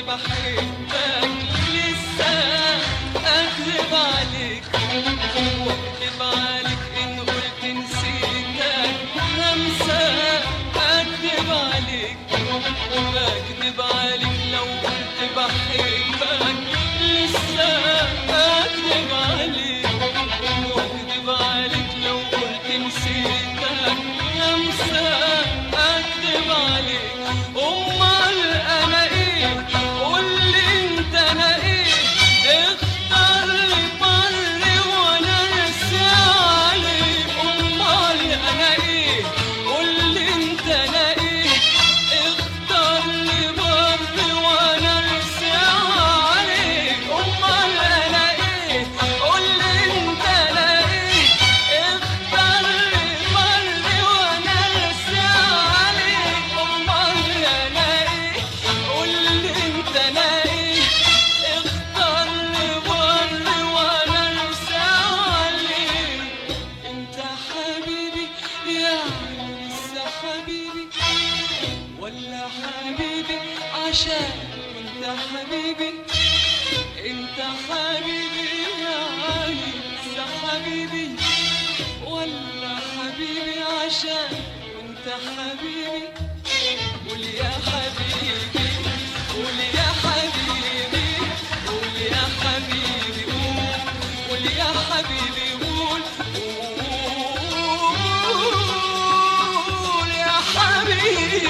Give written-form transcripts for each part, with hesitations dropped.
بحبك لسه أكذب عليك وأكذب عليك إن قلت نسيتك همسة أكذب عليك بكذب عليك لو قلت بحبك لسه أكذب عليك وأكذب عليك لو قلت نسيتك همسة أكذب عليك أمال أنا إيه قولي انت انا ايه اختار لي بر وانا راسي عليك امال انا ايه قولي انت انا ايه اختار لي بر وانا راسي عليك امال انا ايه قولي انت انا ايه اختار لي بر وانا راسي عليك امال انا ايه قولي انت انا ايه اختار لي بر وانا راسي عليك انت حبيبي يعني لسه حبيبي ولا حبيبي عشان انت حبيبي انت حبيبي يعني لسه حبيبي ولا حبيبي عشان انت حبيبي قول يا حبيبي قول يا حبيبي قول يا حبيبي قول يا حبيبي قول قول يا حبيبي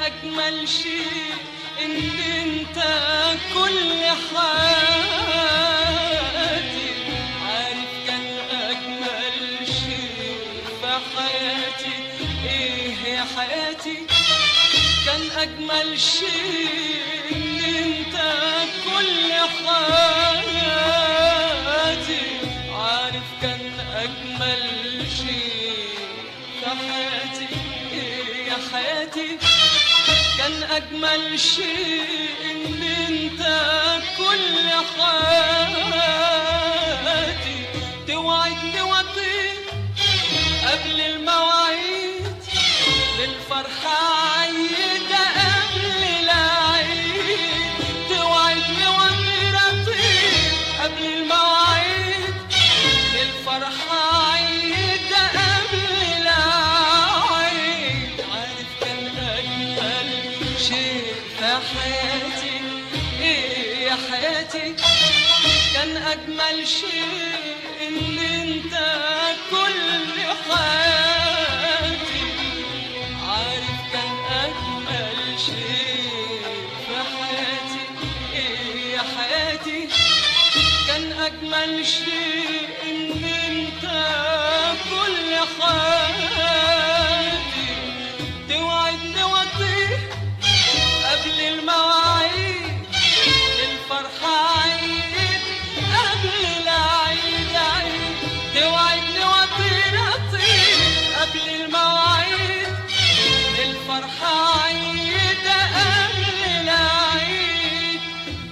أجمل شيء إن أنت كل حياتي عارف كان أجمل شيء في حياتي إيه يا حياتي كان أجمل شيء إن أنت كل حياتي عارف كان أجمل شيء في حياتي إيه يا حياتي كان أجمل شيء إن أنت كل حياتي توعدني وطير قبل المواعيد للفرحة عيدة قبل العيد توعدني وطير أطير قبل المواعيد للفرحة عيدة قبل العيد عارف كان أجمل شيء في حياتي ايه يا حياتي كان اجمل شيء ان انت كل حياتي عارف أجمل شيء إن أنت كل حياتي، توعدني وأطير قبل المواعيد، الفرحة عيد قبل العيد عيد، توعدني وأطير أطير قبل المواعيد، الفرحة عيد قبل العيد،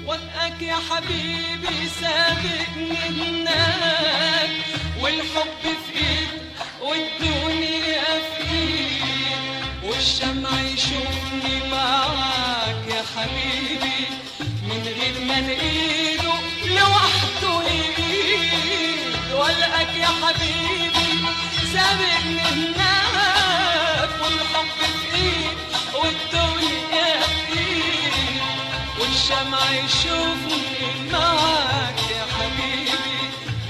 وفقك يا حبيبي سابقني هناك، والحب في ايد والدنيا في ايد، والشمع يشوفني معاك يا حبيبي من غير ما نقيده لوحده ايد، والقاك يا حبيبي سابقني هناك، والحب في ايد والدنيا في ايد، والشمع يشوفني معاك يا حبيبي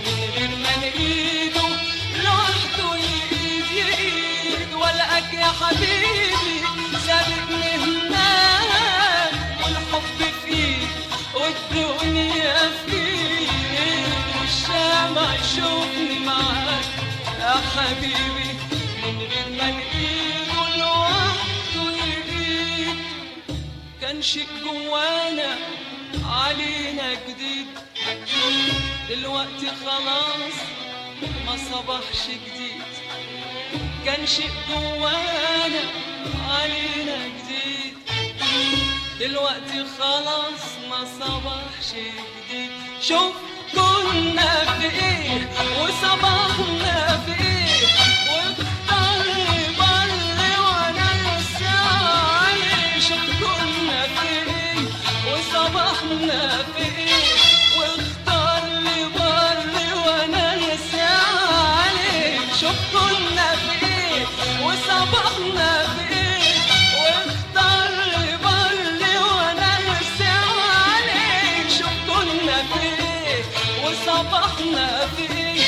من غير ما نقيده لوحده يقيد يقيد، والقاك يا حبيبي سابقني هناك، والحب في ايد والدنيا في ايد، والشمع يشوفني معاك يا حبيبي من غير ما نقيده لوحده يقيد. كان شيء جوانا علينا جديد، دلوقتي خلاص ما صبحش جديد، كان شيء جوانا علينا جديد، دلوقتي خلاص ما صبحش جديد، شوف كنا في ايه وصبحنا في ايه، واختار بر وانا لسه عليه، شوف كنا في ايه وصبحنا في ايه، واختار لي بر وانا لسه عليه، شوف كنا في ايه وصبحنا في ايه، واختار لي بر وانا لسه عليه، شوف كنا في ايه وصبحنا في ايه،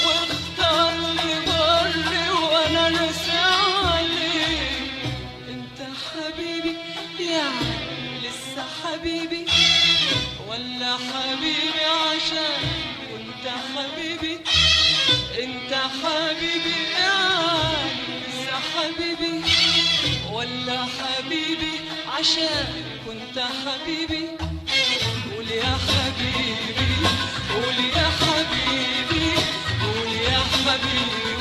واختار لي بر وانا لسه عليه. انت حبيبي يعني لسه حبيبي، ولا حبيبي عشان وانت حبيبي، انت حبيبي يعني لسه حبيبي، ولا حبيبي عشان كنت حبيبي، قول يا حبيبي قول يا حبيبي قول يا حبيبي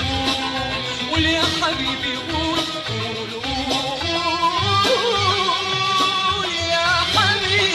قول يا حبيبي قول قول قول يا حبيبي.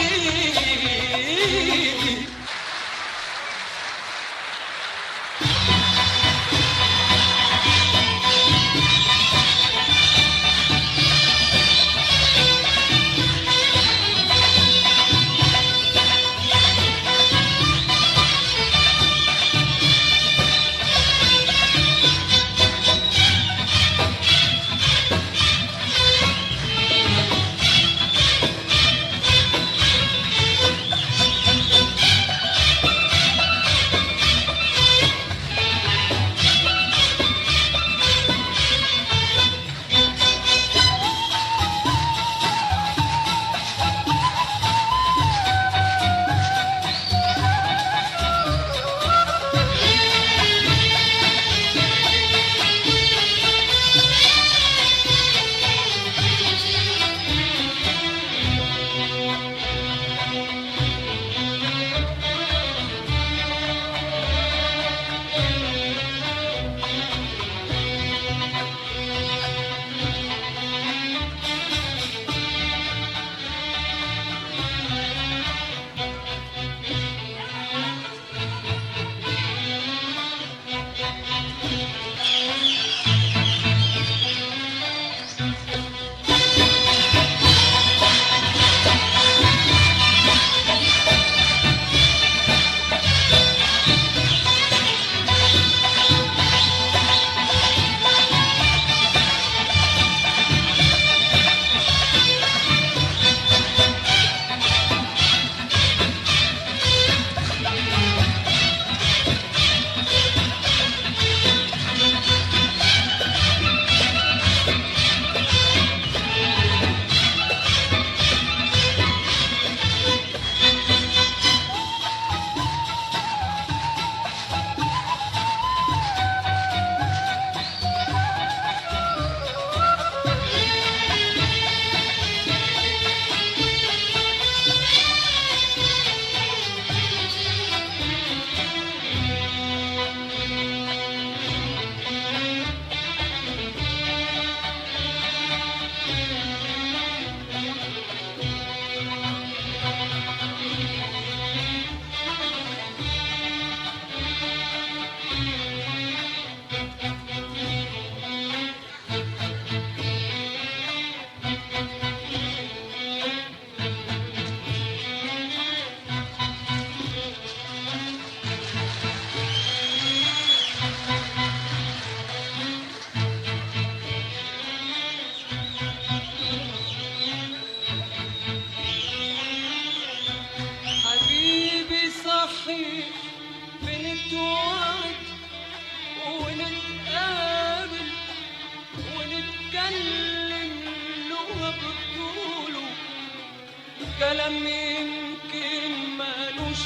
كلام يمكن مالوش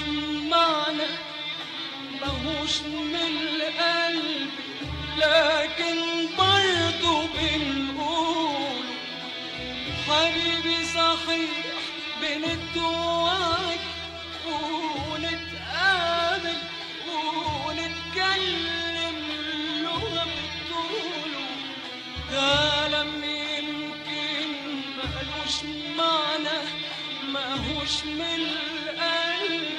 معنى ماهوش من القلب لكن برضو بنقول حبيبي صحيح بنتوعد ونتقابل ونتكلم لغة بتقوله كلام يمكن مالوش معنى ماهوش من القلب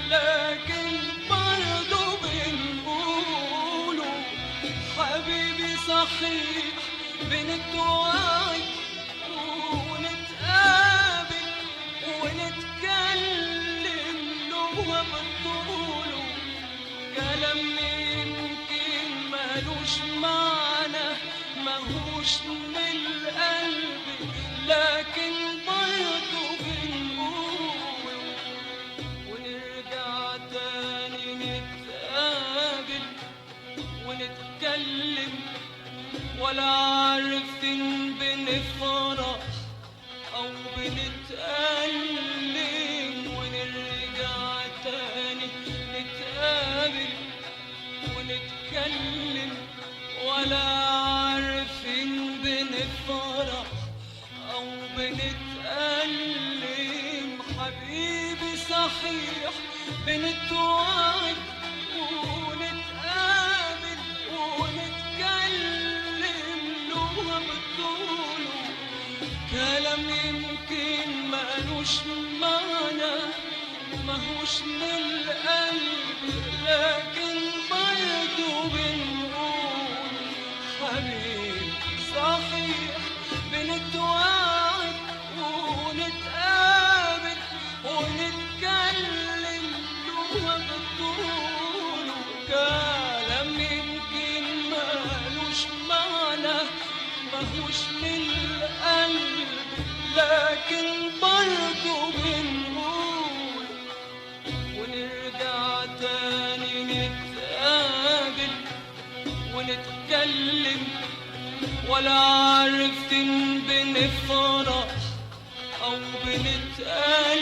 لكن برضو بنقوله حبيبي صحيح بنتوعد ونتقابل ونتكلم لغة بتقوله كلام يمكن مالوش معنى ماهوش من القلب لكن برضو بنقوله ونرجع تاني نتقابل ونتكلم ولا عارفين بنفرح أو بنتألم ونرجع تاني نتقابل ونتكلم ولا عارفين بنفرح أو بنتألم حبيبي صحيح بنتوعد ونتقابل ونتكلم لغة بتقوله كلام يمكن مالوش معنى ماهوش من القلب لكن برضو بنقول حبيبي صحيح بنتوعد ونتقابل ونتكلم لغة بتقوله كلام يمكن مالوش معنى ماهوش من القلب لكن برضو بنقول ونرجع تاني نتقابل ونتكلم ولا عارفين بنفرح أو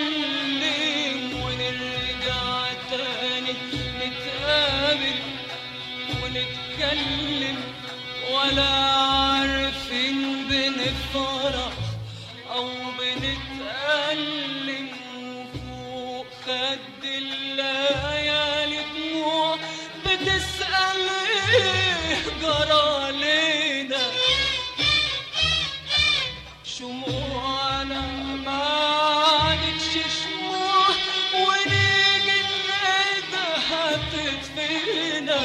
بنتألم ونرجع تاني نتقابل ونتكلم ولا عارفين بنفرح أو بنتألم فوق خد الليالي دموع بتسأل إيه جرى لينا شموعنا ما عادتش شموع ونيجي نلاقيها تطفينا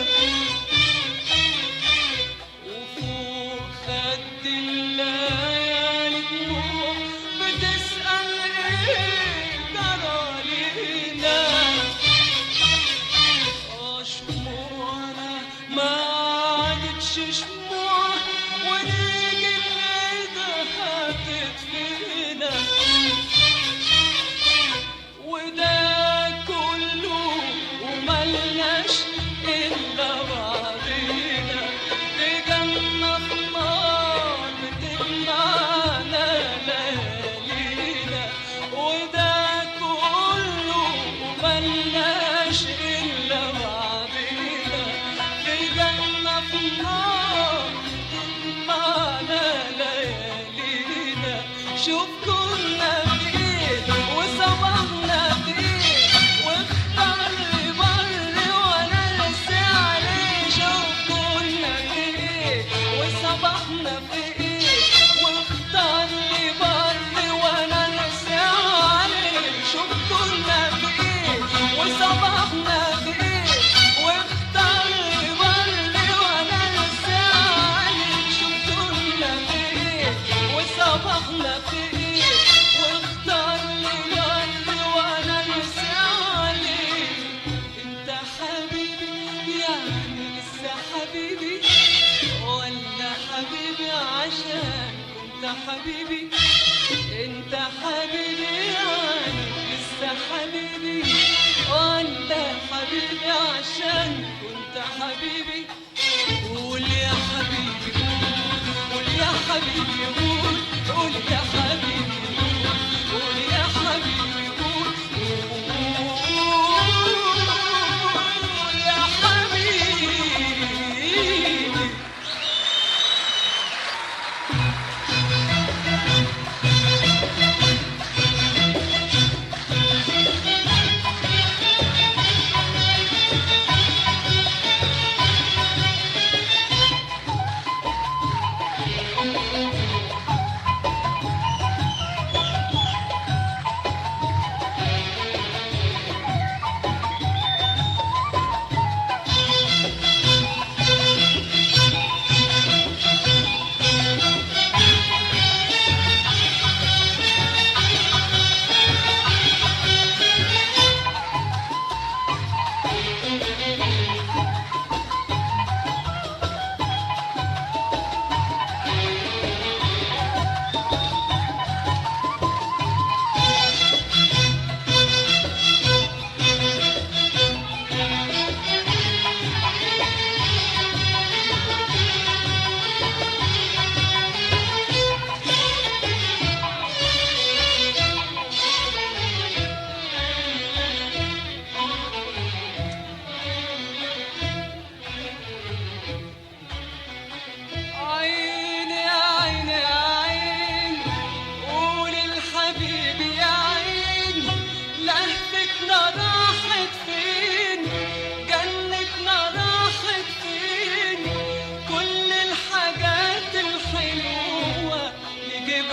وفوق خد الليالي دموع بتسأل إيه جرى لينا شموعنا ما عادتش شموع ونيجي نلاقيها تطفينا وده كله وملناش إلا بعضينا في جنة في نار بتجمعنا ليالينا وده كله وملناش إلا بعضينا في جنة في نار بتجمعنا ليالينا شوف كنا فين وصبحنا فين واختار لي بر وانا راسي عليه شوف كنا فين وصبحنا فين واختار لي بر وانا راسي عليه شوف كنا فين وصبحنا فين واختار لي بر وانا راسي عليه شوف كنا فين وصبحنا فين واختار لي بر وانا راسي عليه انت حبيبي يعني لسه حبيبي ولا حبيبي عشان كنت حبيبي انت حبيبي يعني لسه حبيبي ولا حبيبي عشان كنت حبيبي قول يا حبيبي قول يا حبيبي قول يا حبيبي قول يا حبيبي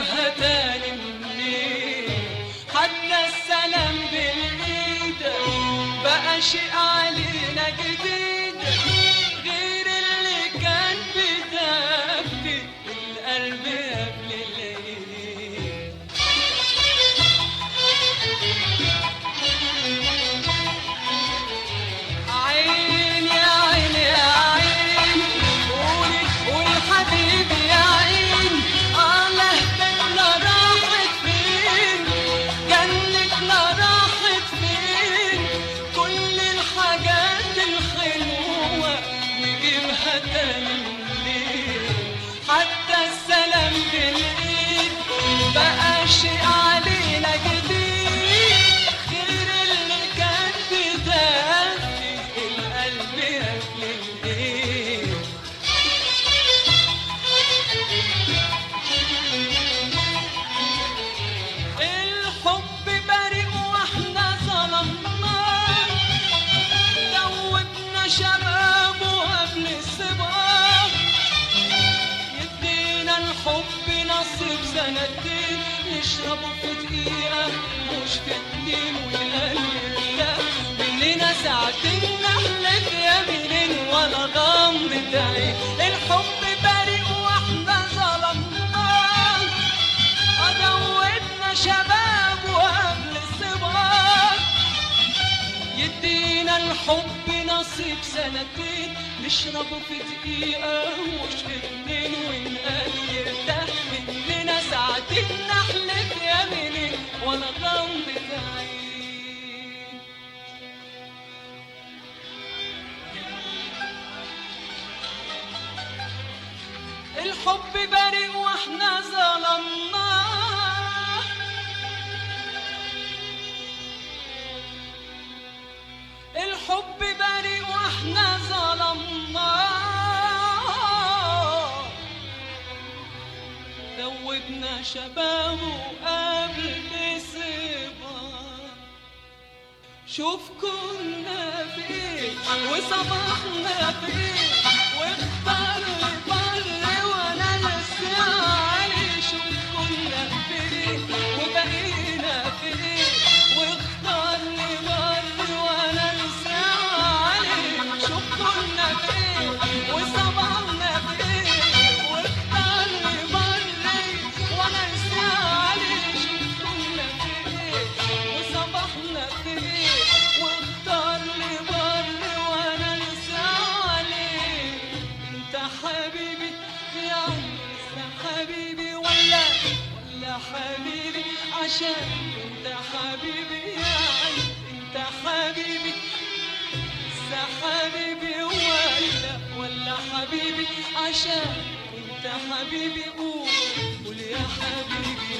نجيبها تاني منين؟ حتى السلام بالايد بقى شيء علينا جديد، غير اللي كان بدفي القلب قبل العيد. عين يا عين يا عين، قولي قولي حبيبي يا عين، لهفتنا راحت فين؟ جنتنا راحت فين؟ كل الحاجات الحلوة نجيبها تاني منين؟ حتى السلام بالايد بقى شيء علينا جديد، غير اللي كان بدافي القلب قبل الايد. الحب بريء واحنا ظلمناه، دوبنا شبابه قبل الصباح، يدينا الحب نصيب سنتين، نشربه في دقيقة مش في اتنين، ويقلل مننا ساعتين نحلف يمين ولا غمضة عين. الحب بريء واحنا ظلمناه، دوبنا شباب وقبل الصباح، يدينا الحب نصيب سنتين، نشربه في دقيقة مش في اتنين، ونقال يرتاح مننا ساعتين نحلف يمين ولا غمضة عين. الحب بريء واحنا ظلمناه، الحب بريء واحنا ظلمناه، دوبنا شبابه قبل صباه. شوف كنا فين وصباحنا فين، واختار لي بر وانا لسه علي. شوف كنا فين وبقينا فين، واختار لي بر وانا لسه علي. شوف كنا فين وصباحنا فين، واختار لي بر وانا لسه علي. شوف كنا فين وصباحنا فين، واختار لي بر وانا لسه علي. انت حبيبي يعني لسه حبيبي ولا حبيبي عشان انت حبيبي، يعني انت حبيبي لسه حبيبي ولا حبيبي عشان انت حبيبي. قول قول يا حبيبي